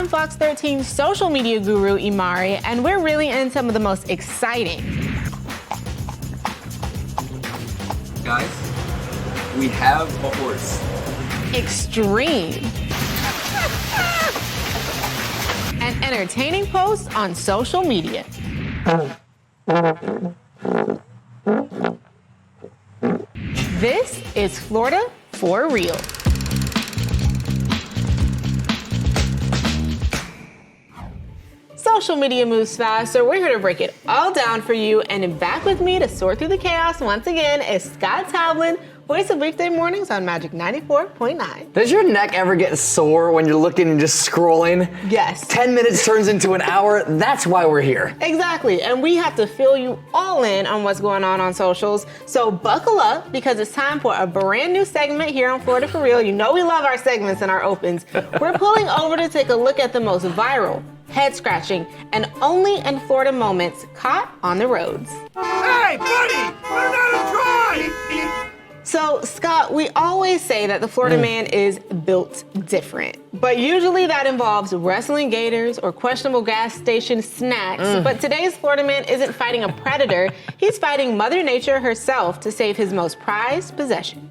I'm Fox 13's social media guru, Emari, and we're really in some of the most exciting. Guys, we have a horse. Extreme. And entertaining posts on social media. This is Florida for real. Social media moves fast, so we're here to break it all down for you. And back with me to sort through the chaos once again is Scott Tavlin, voice of weekday mornings on Magic 94.9. Does your neck ever get sore when you're looking and just scrolling? Yes. 10 minutes turns into an hour. That's why we're here. Exactly, and we have to fill you all in on what's going on socials. So buckle up, because it's time for a brand new segment here on Florida for Real. You know we love our segments and our opens. We're pulling over to take a look at the most viral, head-scratching, and only in Florida moments caught on the roads. Hey, buddy! Learn how to drive! So, Scott, we always say that the Florida man is built different, but usually that involves wrestling gators or questionable gas station snacks. But today's Florida man isn't fighting a predator, he's fighting Mother Nature herself to save his most prized possession.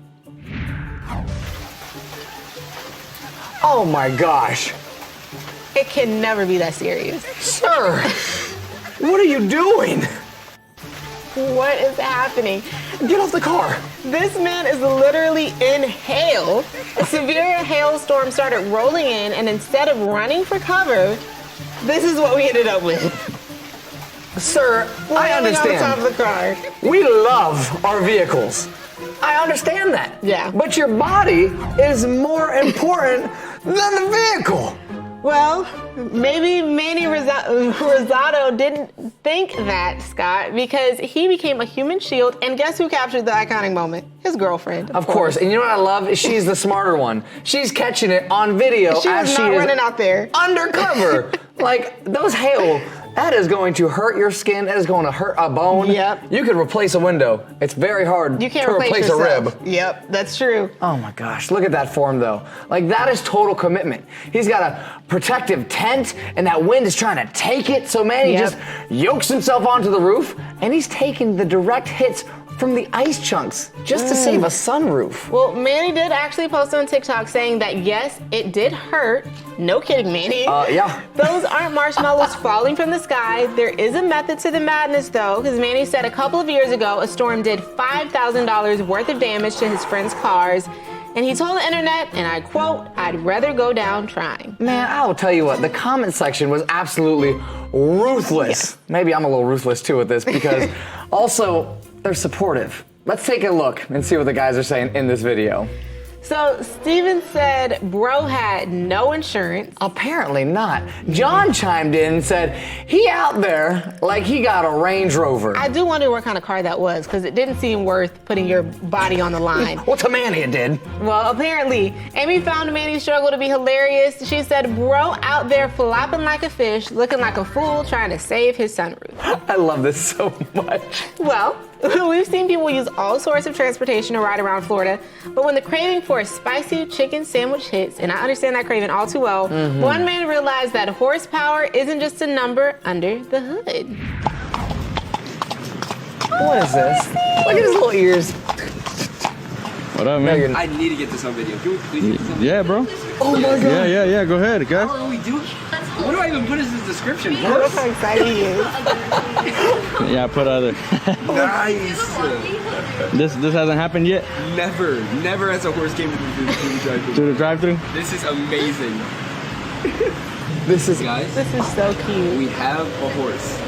Oh my gosh. It can never be that serious. Sir, what are you doing? What is happening? Get off the car. This man is literally in hail. A severe hailstorm started rolling in, and instead of running for cover, this is what we ended up with. Sir, I Landing on the top understand. of the car. We love our vehicles. I understand that. Yeah. But your body is more important than the vehicle. Well, maybe Manny Rosado didn't think that, Scott, because he became a human shield, and guess who captured the iconic moment? His girlfriend. Of course, and you know what I love? She's the smarter one. She's catching it on video She was as not she is running out there. undercover. Like, those hail, that is going to hurt your skin. That is going to hurt a bone. Yep. You can replace a window. It's very hard You can't to replace a yourself. rib. Yep, that's true. Oh my gosh, look at that form though. Like, that is total commitment. He's got a protective tent and that wind is trying to take it. So man, he Yep. just yokes himself onto the roof and he's taking the direct hits from the ice chunks just to save a sunroof. Well, Manny did actually post on TikTok saying that yes, it did hurt. No kidding, Manny. Yeah. Those aren't marshmallows falling from the sky. There is a method to the madness though, because Manny said a couple of years ago a storm did $5,000 worth of damage to his friends' cars. And he told the internet, and I quote, "I'd rather go down trying." Man, I'll tell you what, the comment section was absolutely ruthless. Maybe I'm a little ruthless too with this because also they're supportive. Let's take a look and see what the guys are saying in this video. So Steven said bro had no insurance. Apparently not. John chimed in and said he out there like he got a Range Rover. I do wonder what kind of car that was, because it didn't seem worth putting your body on the line. Well, to Manny it did. Well, apparently, Amy found Manny's struggle to be hilarious. She said, bro out there flopping like a fish, looking like a fool, trying to save his sunroof. I love this so much. Well, we've seen people use all sorts of transportation to ride around Florida, but when the craving for a spicy chicken sandwich hits, and I understand that craving all too well, one man realized that horsepower isn't just a number under the hood. What is this? Look at his little ears. What up, man? I need to get this on video. Can we please get this on video? Yeah, bro. Oh my God. Yeah. Go ahead, guys. What are we doing? What do I even put as the description? Look how excited he is. Yeah, I put other. Nice. This hasn't happened yet. Never has a horse came to the drive-thru. To the drive-through. This is amazing. This is Guys, This is so cute. we have a horse.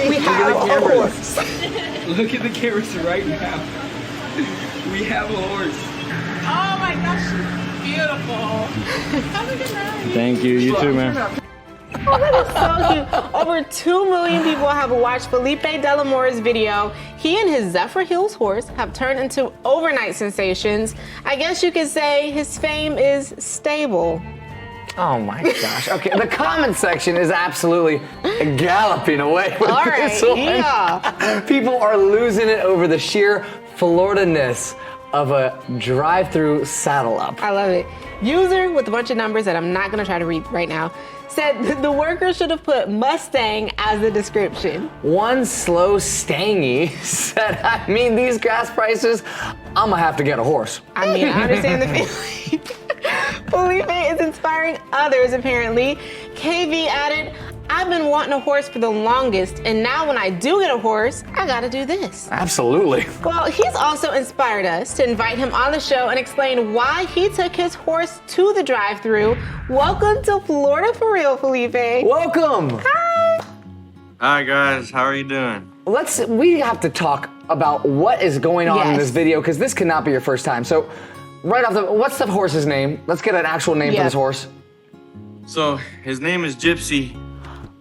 we have a horse. Look at the cameras right now. We have a horse. Oh my gosh, she's beautiful. Have a good night. Thank you. You too, man. Oh, that is so cute. Over 2 million people have watched Felipe Delamore's video. He and his Zephyr Hills horse have turned into overnight sensations. I guess you could say his fame is stable. Oh my gosh. Okay, the comment section is absolutely galloping away with All this right, one. yeah. People are losing it over the sheer Florida-ness of a drive-thru saddle up. I love it. User with a bunch of numbers that I'm not gonna try to read right now said the worker should have put Mustang as the description. One slow stangy said, I mean, these gas prices, I'm gonna have to get a horse. I mean, I understand the feeling. Felipe is inspiring others, apparently. KV added, I've been wanting a horse for the longest, and now when I do get a horse, I gotta do this. Absolutely. Well, he's also inspired us to invite him on the show and explain why he took his horse to the drive-thru. Welcome to Florida for Real, Felipe. Welcome. Hi. Hi guys, how are you doing? We have to talk about what is going on in Yes. this video, because this cannot be your first time. So, right off what's the horse's name? Let's get an actual name for this horse. So, his name is Gypsy.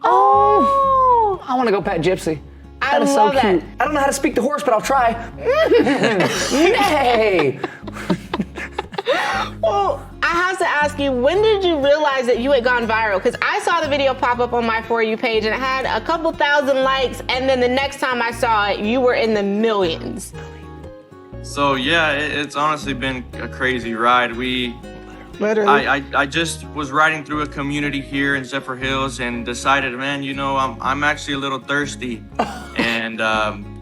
Oh, I want to go pet Gypsy. I That is love so cute. that. I don't know how to speak the horse, but I'll try. Yay! Well, I have to ask you, when did you realize that you had gone viral? Because I saw the video pop up on my For You page and it had a couple thousand likes, and then the next time I saw it, you were in the millions. So yeah, it's honestly been a crazy ride. Literally. I just was riding through a community here in Zephyr Hills and decided, man, you know, I'm actually a little thirsty. And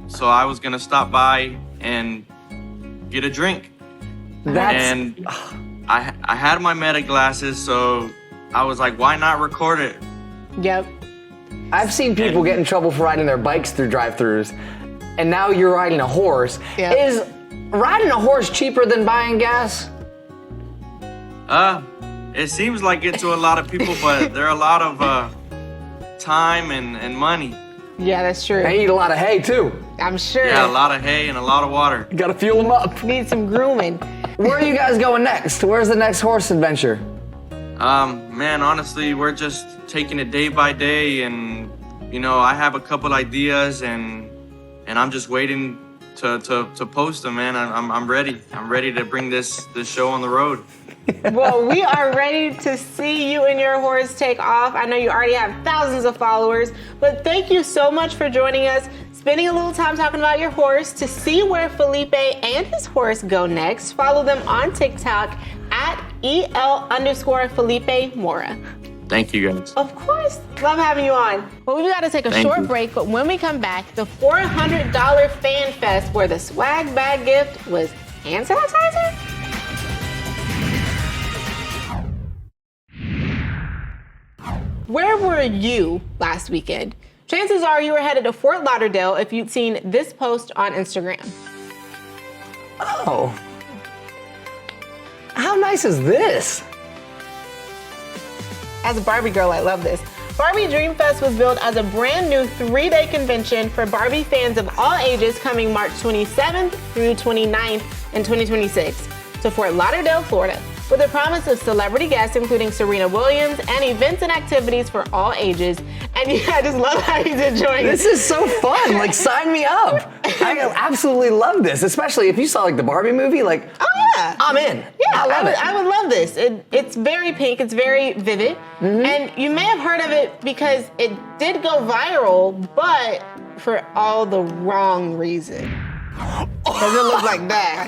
so I was gonna stop by and get a drink. And I had my meta glasses, so I was like, why not record it? Yep. I've seen people get in trouble for riding their bikes through drive-thrus, and now you're riding a horse. Yep. Is riding a horse cheaper than buying gas? It seems like it to a lot of people, but there are a lot of time and money. Yeah, that's true. They eat a lot of hay too. I'm sure. Yeah, a lot of hay and a lot of water. You gotta fuel them up. Need some grooming. Where are you guys going next? Where's the next horse adventure? Man, honestly, we're just taking it day by day, and you know, I have a couple ideas, and I'm just waiting to post them, man. I'm ready. I'm ready to bring this show on the road. Well, we are ready to see you and your horse take off. I know you already have thousands of followers, but thank you so much for joining us, spending a little time talking about your horse. To see where Felipe and his horse go next, follow them on TikTok at EL_Felipe Mora. Thank you, guys. Of course. Love having you on. Well, we've got to take a Thank short you. break, but when we come back, the $400 fan fest where the swag bag gift was hand sanitizer? Where were you last weekend? Chances are you were headed to Fort Lauderdale if you'd seen this post on Instagram. Oh. How nice is this? As a Barbie girl, I love this. Barbie Dream Fest was billed as a brand new 3-day convention for Barbie fans of all ages coming March 27th through 29th in 2026 to Fort Lauderdale, Florida, with a promise of celebrity guests including Serena Williams and events and activities for all ages. And yeah, I just love how he's enjoying This is so fun. Like, sign me up. I absolutely love this, especially if you saw like the Barbie movie. Like, Oh yeah. I'm in. Yeah, I love it. I would love this. It's very pink, it's very vivid. And you may have heard of it because it did go viral, but for all the wrong reason. Because it looks like that.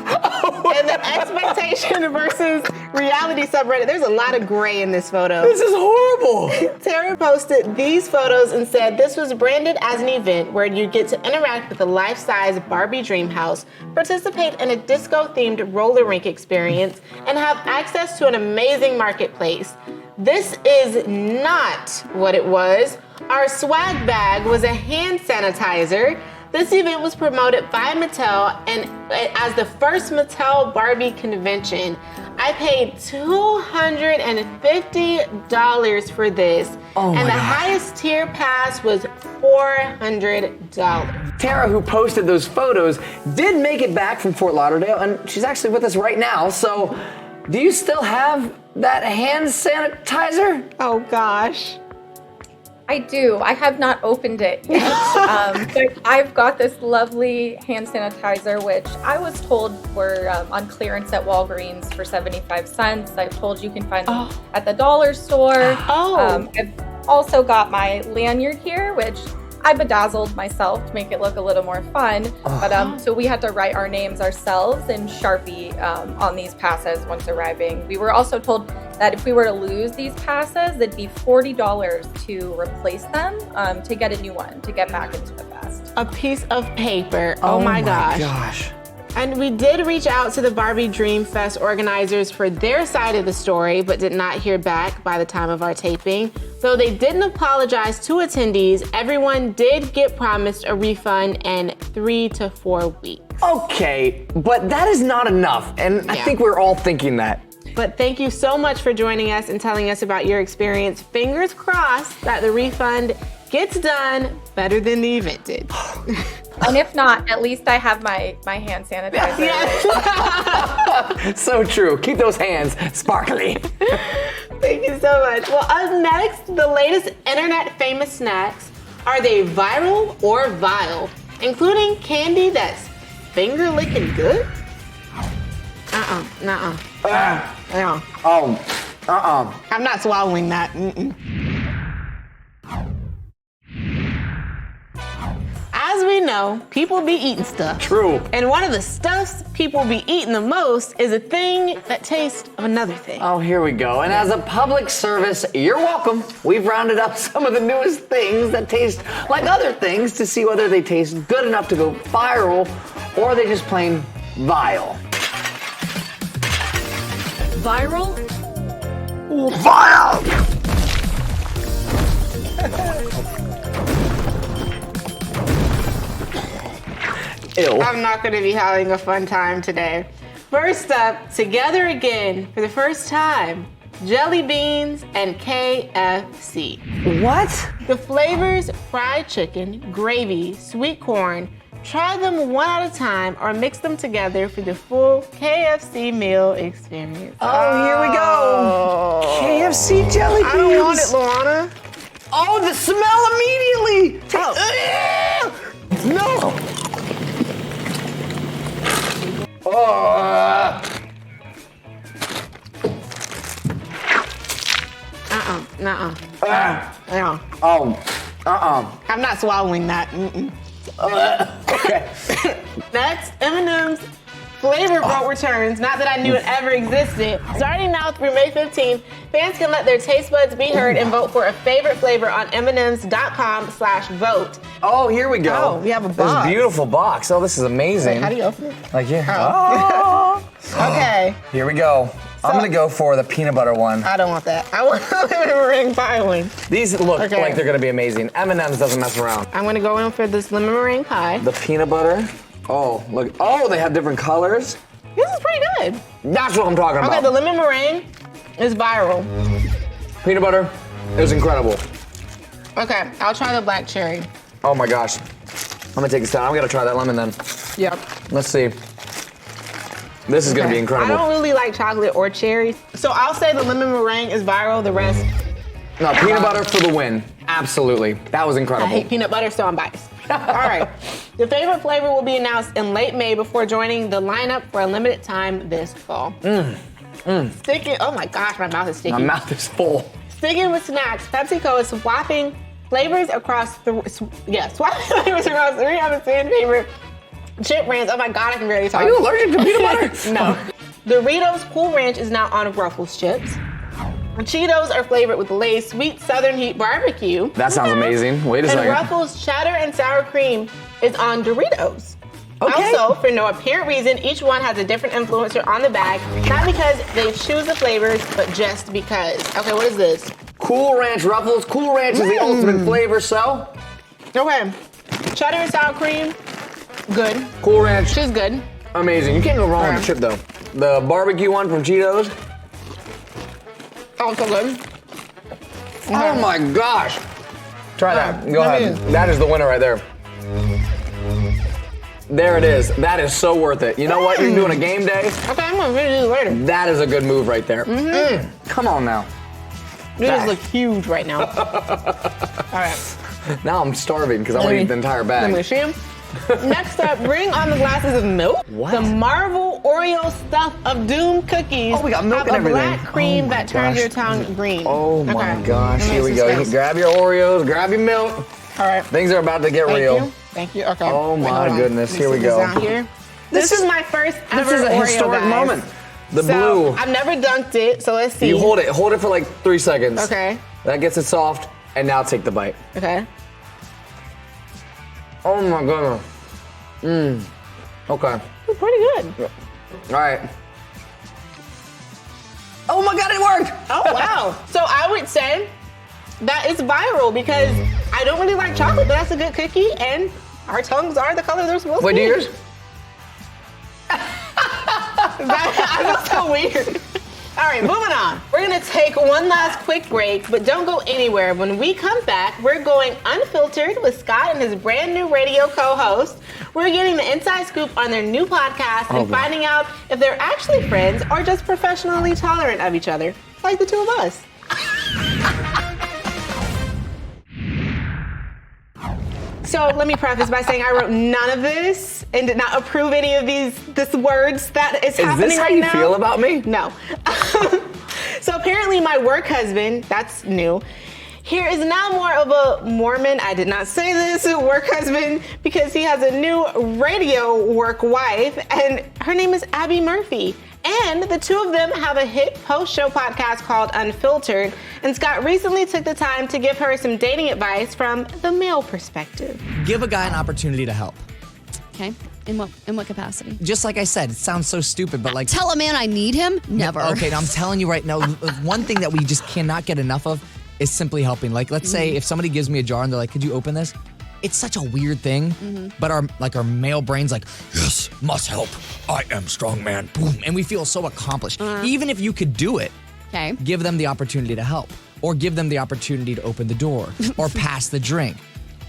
And the expectation versus reality subreddit, there's a lot of gray in this photo. This is horrible. Tara posted these photos and said this was branded as an event where you get to interact with the life-size Barbie dream house, participate in a disco-themed roller rink experience, and have access to an amazing marketplace. This is not what it was. Our swag bag was a hand sanitizer. This event was promoted by Mattel and as the first Mattel Barbie convention. I paid $250 for this, Oh my and the God. highest tier pass was $400. Tara, who posted those photos, did make it back from Fort Lauderdale, and she's actually with us right now. So, do you still have that hand sanitizer? Oh gosh. I do. I have not opened it yet. But I've got this lovely hand sanitizer, which I was told were on clearance at Walgreens for 75 cents. I've told you can find them at the dollar store. Oh. I've also got my lanyard here, which I bedazzled myself to make it look a little more fun. But so we had to write our names ourselves in Sharpie on these passes once arriving. We were also told that if we were to lose these passes, it'd be $40 to replace them to get a new one, to get back into the fest. A piece of paper. Oh my gosh. And we did reach out to the Barbie Dream Fest organizers for their side of the story, but did not hear back by the time of our taping. Though they didn't apologize to attendees, everyone did get promised a refund in 3 to 4 weeks. Okay, but that is not enough, and I think we're all thinking that. But thank you so much for joining us and telling us about your experience. Fingers crossed that the refund gets done better than the event did. And if not, at least I have my hand sanitizer. So true. Keep those hands sparkly. Thank you so much. Well, up next, the latest internet famous snacks. Are they viral or vile? Including candy that's finger licking good? No. I'm not swallowing that. As we know, people be eating stuff. True. And one of the stuffs people be eating the most is a thing that tastes of another thing. Oh, here we go. And as a public service, you're welcome. We've rounded up some of the newest things that taste like other things to see whether they taste good enough to go viral or they just plain vile. Viral? Vile! Ew. I'm not going to be having a fun time today. First up, together again for the first time, jelly beans and KFC. What? The flavors fried chicken, gravy, sweet corn. Try them one at a time or mix them together for the full KFC meal experience. Oh, here we go. KFC jelly beans. I don't want it, Luana. Oh, the smell immediately. No. No. I'm not swallowing that. Okay. Next, M&M's Flavor Vote returns. Not that I knew it ever existed. Starting now through May 15th, fans can let their taste buds be heard and vote for a favorite flavor on mms.com/vote. Oh, here we go. Oh, we have a box. This beautiful box. Oh, this is amazing. How do you open it? Like here. Oh. Okay. Here we go. I'm gonna go for the peanut butter one. I don't want that. I want the lemon meringue pie one. These look like they're gonna be amazing. M&M's doesn't mess around. I'm gonna go in for this lemon meringue pie. The peanut butter. Oh, look. Oh, they have different colors. This is pretty good. That's what I'm talking about. Okay, the lemon meringue is viral. Peanut butter is incredible. Okay, I'll try the black cherry. Oh my gosh. I'm gonna take this down. I'm gonna try that lemon then. Yep. Let's see. This is gonna be incredible. I don't really like chocolate or cherries, so I'll say the lemon meringue is viral. The rest. No, peanut butter for the win. Absolutely. That was incredible. I hate peanut butter, so I'm biased. All right. The favorite flavor will be announced in late May before joining the lineup for a limited time this fall. Sticking, oh my gosh, my mouth is sticky. My mouth is full. Sticking with snacks, PepsiCo is swapping flavors across swapping flavors across 3 out of 10 favorite chip brands. Oh my God, I can barely talk. Are you allergic to peanut butter? No. Doritos Cool Ranch is now on Ruffles chips. Cheetos are flavored with Lay's Sweet Southern Heat Barbecue. That sounds amazing. Wait a second. And Ruffles Cheddar and Sour Cream is on Doritos. Okay. Also, for no apparent reason, each one has a different influencer on the bag. Not because they choose the flavors, but just because. Okay, what is this? Cool Ranch Ruffles. Cool Ranch is the ultimate flavor, so. Okay. Cheddar and Sour Cream, good. Cool Ranch. She's good. Amazing. You can't go wrong with the chip, though. The barbecue one from Cheetos. Oh, so good. Oh my gosh. Try that. Go let me ahead. That is the winner right there. There it is. That is so worth it. You know what? You're doing a game day. Okay, I'm gonna redo this later. That is a good move right there. Come on now. These look huge right now. All right. Now I'm starving because I want to eat the entire Let me bag. see them. Next up, bring on the glasses of milk. What? The Marvel Oreo Stuff of Doom cookies. Oh, we got milk have and a everything. black cream Oh my that turns gosh. your tongue green. Oh my Okay. gosh. Let me Here we see go. this. Grab your Oreos, grab your milk. All right. Things are about to get real. Thank you. Okay. Oh Wait, my hold on. goodness, Let me here we sit this go. down here. This is my first ever This is a Oreo, historic guys. moment. The So, blue. I've never dunked it, so let's see. You hold it for like 3 seconds. Okay. That gets it soft, and now take the bite. Okay. Oh my goodness. Okay. It's pretty good. All right. Oh my God, it worked! Oh, wow. So I would say that it's viral because I don't really like chocolate, but that's a good cookie, and our tongues are the color they're supposed Wait, to be. do yours? I feel so weird. All right, moving on. We're gonna take one last quick break, but don't go anywhere. When we come back, we're going unfiltered with Scott and his brand new radio co-host. We're getting the inside scoop on their new podcast and finding out if they're actually friends or just professionally tolerant of each other, like the two of us. So let me preface by saying I wrote none of this and did not approve any of these words that is happening Is this how right you now. feel about me? No. So apparently my work husband, that's new, here is now more of a Mormon, I did not say this, work husband, because he has a new radio work wife, and her name is Abby Murphy. And the two of them have a hit post-show podcast called Unfiltered, and Scott recently took the time to give her some dating advice from the male perspective. Give a guy an opportunity to help. Okay. In what capacity? Just like I said, it sounds so stupid, but like... Tell a man I need him? Never. Okay, now I'm telling you right now, one thing that we just cannot get enough of is simply helping. Like, let's say if somebody gives me a jar and they're like, could you open this? It's such a weird thing, but our male brain's like, yes, must help. I am strong man. Boom. And we feel so accomplished. Even if you could do it, Okay. give them the opportunity to help, or give them the opportunity to open the door, or pass the drink.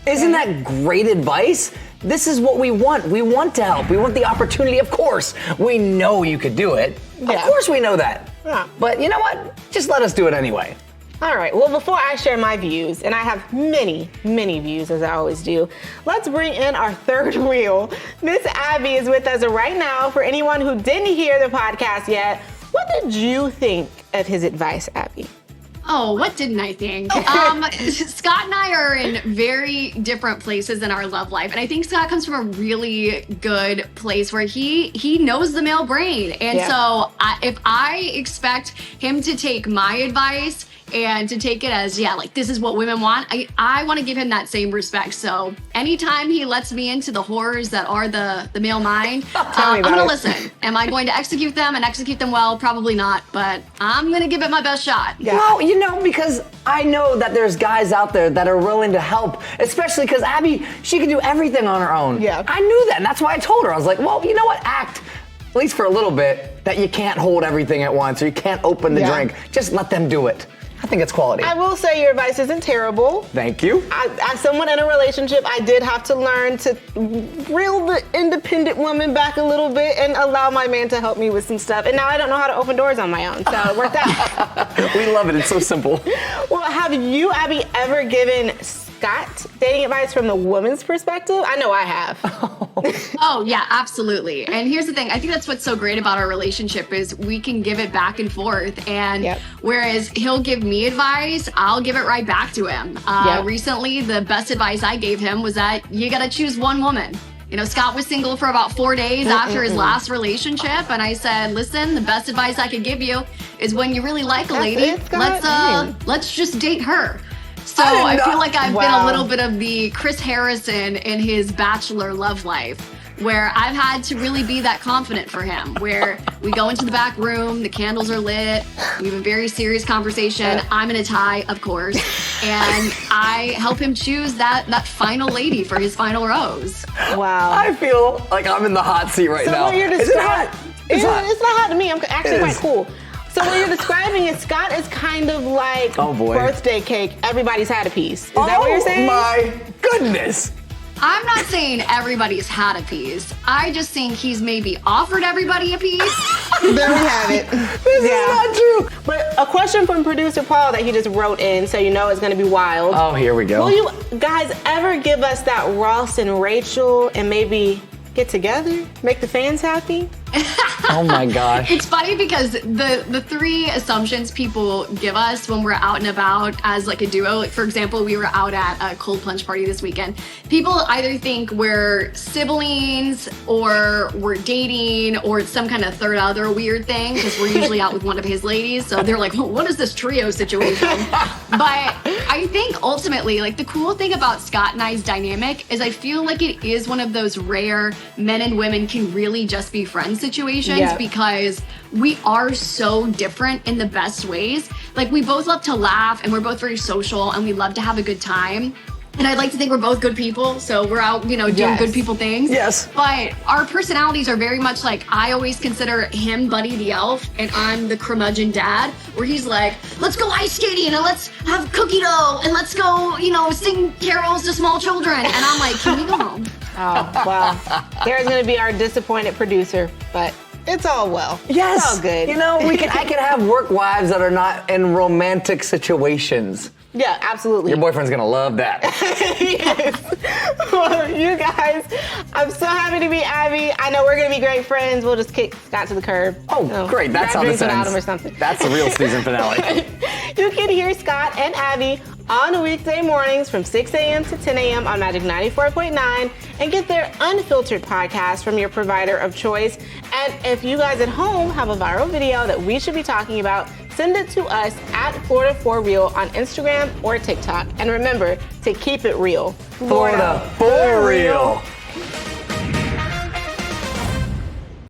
Isn't that great advice? This is what we want. We want to help. We want the opportunity. Of course, we know you could do it. Yeah. Of course we know that. Yeah. But you know what? Just let us do it anyway. All right, well, before I share my views, and I have many, many views as I always do, let's bring in our third wheel. Miss Abby is with us right now. For anyone who didn't hear the podcast yet, what did you think of his advice, Abby? Oh, what didn't I think? Scott and I are in very different places in our love life. And I think Scott comes from a really good place where he knows the male brain. And so if I expect him to take my advice and to take it as, like this is what women want, I want to give him that same respect. So anytime he lets me into the horrors that are the male mind, I'm going to listen. Am I going to execute them and execute them well? Probably not, but I'm going to give it my best shot. Yeah. Well, you know, because I know that there's guys out there that are willing to help, especially because Abby, she can do everything on her own. Yeah. I knew that, and that's why I told her. I was like, well, you know what? Act, at least for a little bit, that you can't hold everything at once or you can't open the drink. Just let them do it. I think it's quality. I will say your advice isn't terrible. Thank you. As someone in a relationship, I did have to learn to reel the independent woman back a little bit and allow my man to help me with some stuff. And now I don't know how to open doors on my own, so it worked out. We love it. It's so simple. Well, have you, Abby, ever given Scott dating advice from the woman's perspective? I know I have. Oh, yeah, absolutely. And here's the thing. I think that's what's so great about our relationship is we can give it back and forth. And whereas he'll give me advice, I'll give it right back to him. Recently, the best advice I gave him was that you got to choose one woman. You know, Scott was single for about 4 days after his last relationship. And I said, listen, the best advice I could give you is when you really like a lady, let's just date her. So I feel like I've been a little bit of the Chris Harrison in his bachelor love life, where I've had to really be that confident for him, where we go into the back room, the candles are lit, we have a very serious conversation. I'm in a tie, of course, and I help him choose that final lady for his final rose. Wow. I feel like I'm in the hot seat right now. What you're Is it hot? It's not hot to me. I'm actually quite cool. So what you're describing is Scott is kind of like birthday cake. Everybody's had a piece. Is that what you're saying? Oh my goodness. I'm not saying everybody's had a piece. I just think he's maybe offered everybody a piece. There we have it. This is not true. But a question from producer Paul that he just wrote in, so you know it's going to be wild. Oh, here we go. Will you guys ever give us that Ross and Rachel and maybe get together? Make the fans happy? Oh my gosh. It's funny because the three assumptions people give us when we're out and about as like a duo, like for example, we were out at a cold plunge party this weekend. People either think we're siblings or we're dating or it's some kind of third other weird thing because we're usually out with one of his ladies. So they're like, well, what is this trio situation? But I think ultimately, like the cool thing about Scott and I's dynamic is I feel like it is one of those rare men and women can really just be friends situations because we are so different in the best ways. Like we both love to laugh and we're both very social and we love to have a good time. And I'd like to think we're both good people, so we're out, you know, doing good people things. Yes. But our personalities are very much like, I always consider him Buddy the Elf, and I'm the curmudgeon dad, where he's like, let's go ice skating, and let's have cookie dough, and let's go, you know, sing carols to small children. And I'm like, can we go home? Oh, well, there's going to be our disappointed producer, but it's all well. Yes. It's all good. You know, I can have work wives that are not in romantic situations. Yeah, absolutely. Your boyfriend's gonna love that. Yes. Well, you guys, I'm so happy to meet Abby. I know we're gonna be great friends. We'll just kick Scott to the curb. Oh, great. That's how this ends. Him or something. That's the real season finale. You can hear Scott and Abby on weekday mornings from 6 a.m. to 10 a.m. on Magic 94.9 and get their Unfiltered podcast from your provider of choice. And if you guys at home have a viral video that we should be talking about, send it to us at Florida4Real on Instagram or TikTok. And remember to keep it real. Florida for real.